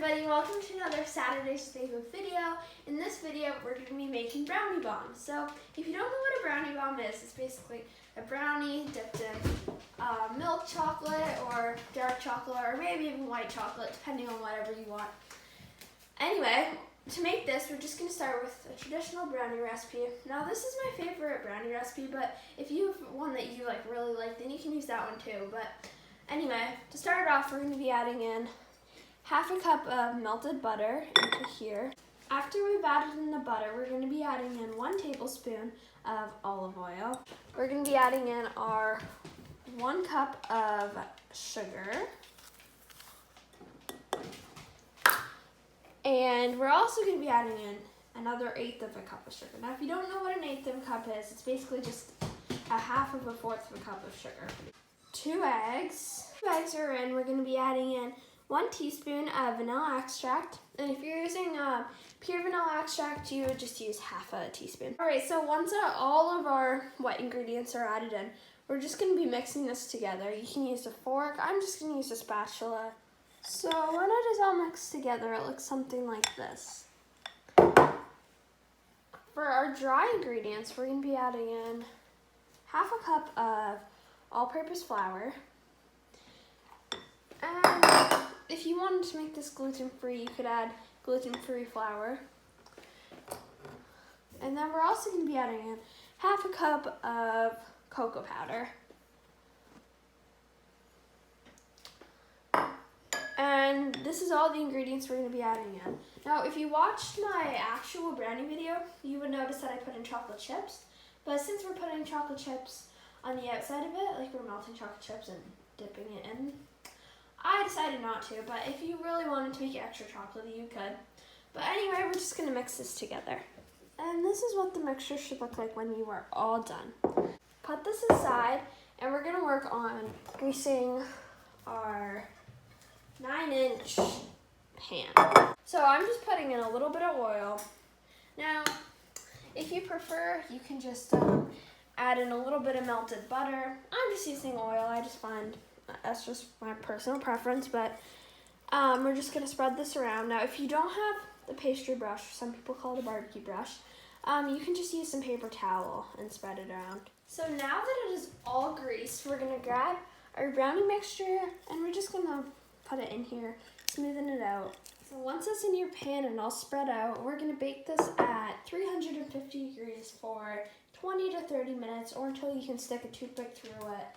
everybody, welcome to another Saturday's Favorite video. In this video, we're going to be making brownie bombs. So, if you don't know what a brownie bomb is, it's basically a brownie dipped in milk chocolate or dark chocolate or maybe even white chocolate, depending on whatever you want. Anyway, to make this, we're just going to start with a traditional brownie recipe. Now, this is my favorite brownie recipe, but if you have one that you really like, then you can use that one too. But anyway, to start off, we're going to be adding in half a cup of melted butter into here. After we've added in the butter, we're going to be adding in 1 tablespoon of olive oil. We're going to be adding in our 1 cup of sugar. And we're also going to be adding in another 1/8 of a cup of sugar. Now, if you don't know what an 1/8 of a cup is, it's basically just a 1/2 of a 1/4 of a cup of sugar. 2 eggs. 2 eggs are in. We're going to be adding in 1 teaspoon of vanilla extract. And if you're using pure vanilla extract, you would just use 1/2 teaspoon. All right, so once all of our wet ingredients are added in, we're just going to be mixing this together. You can use a fork. I'm just going to use a spatula. So when it is all mixed together, it looks something like this. For our dry ingredients, we're going to be adding in 1/2 cup of all-purpose flour. And if you wanted to make this gluten-free, you could add gluten-free flour. And then we're also going to be adding in 1/2 cup of cocoa powder. And this is all the ingredients we're going to be adding in. Now, if you watched my actual brownie video, you would notice that I put in chocolate chips. But since we're putting chocolate chips on the outside of it, like we're melting chocolate chips and dipping it in, I decided not to. But if you really wanted to make it extra chocolatey, you could. But anyway, we're just going to mix this together. And this is what the mixture should look like when you are all done. Put this aside, and we're going to work on greasing our 9-inch pan. So I'm just putting in a little bit of oil. Now, if you prefer, you can just add in a little bit of melted butter. I'm just using oil. I just find that's just my personal preference, but we're just going to spread this around. Now, if you don't have the pastry brush, some people call it a barbecue brush, you can just use some paper towel and spread it around. So now that it is all greased, we're going to grab our brownie mixture and we're just going to put it in here, smoothing it out. So once it's in your pan and all spread out, we're going to bake this at 350 degrees for 20 to 30 minutes or until you can stick a toothpick through it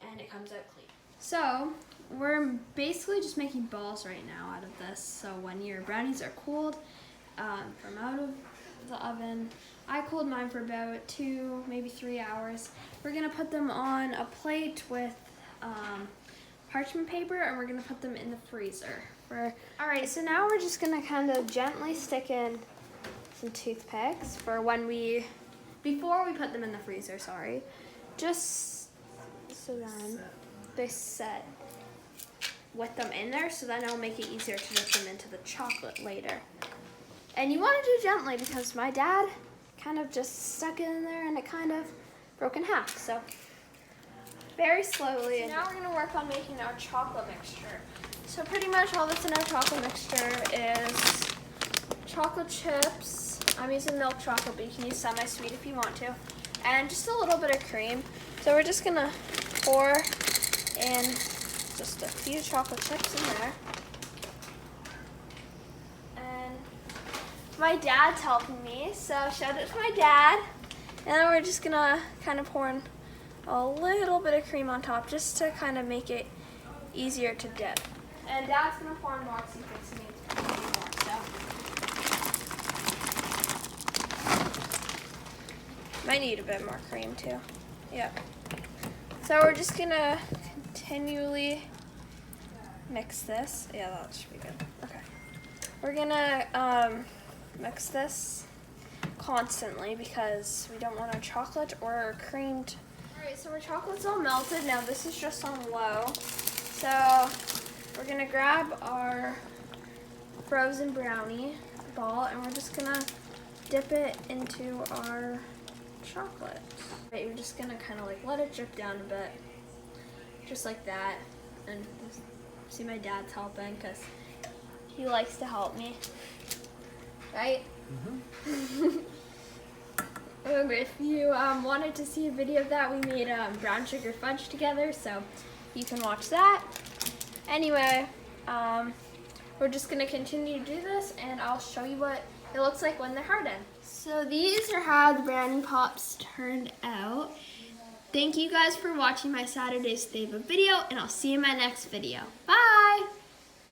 and it comes out clean. So we're basically just making balls right now out of this. So when your brownies are cooled from out of the oven, I cooled mine for about 2, maybe 3 hours. We're going to put them on a plate with parchment paper and we're going to put them in the freezer. Alright, so now we're just going to kind of gently stick in some toothpicks for before we put them in the freezer, just so then they set with them in there, so then it'll make it easier to dip them into the chocolate later. And you want to do gently because my dad kind of just stuck it in there and it kind of broke in half, so very slowly. So now we're going to work on making our chocolate mixture. So pretty much all that's in our chocolate mixture is chocolate chips. I'm using milk chocolate, but you can use semi-sweet if you want to. And just a little bit of cream. So we're just going to pour in just a few chocolate chips in there. And my dad's helping me, so shout out to my dad. And then we're just going to kind of pour in a little bit of cream on top just to kind of make it easier to dip. And Dad's going to pour in more because he thinks he needs more. So might need a bit more cream too. Yep. So we're just going to continually mix this. Yeah, that should be good. Okay. We're going to mix this constantly because we don't want our chocolate or our cream to... Alright, so our chocolate's all melted. Now this is just on low. So we're going to grab our frozen brownie ball and we're just going to dip it into our chocolate. Right, we're just going to kind of let it drip down a bit. Just like that. And see my dad's helping because He likes to help me, right? If you wanted to see a video of that, we made brown sugar fudge together, so you can watch that. Anyway, we're just gonna continue to do this, and I'll show you what it looks like when they're hardened. So these are how the brownie pops turned out. Thank you guys for watching my Saturday's Fave video, and I'll see you in my next video. Bye!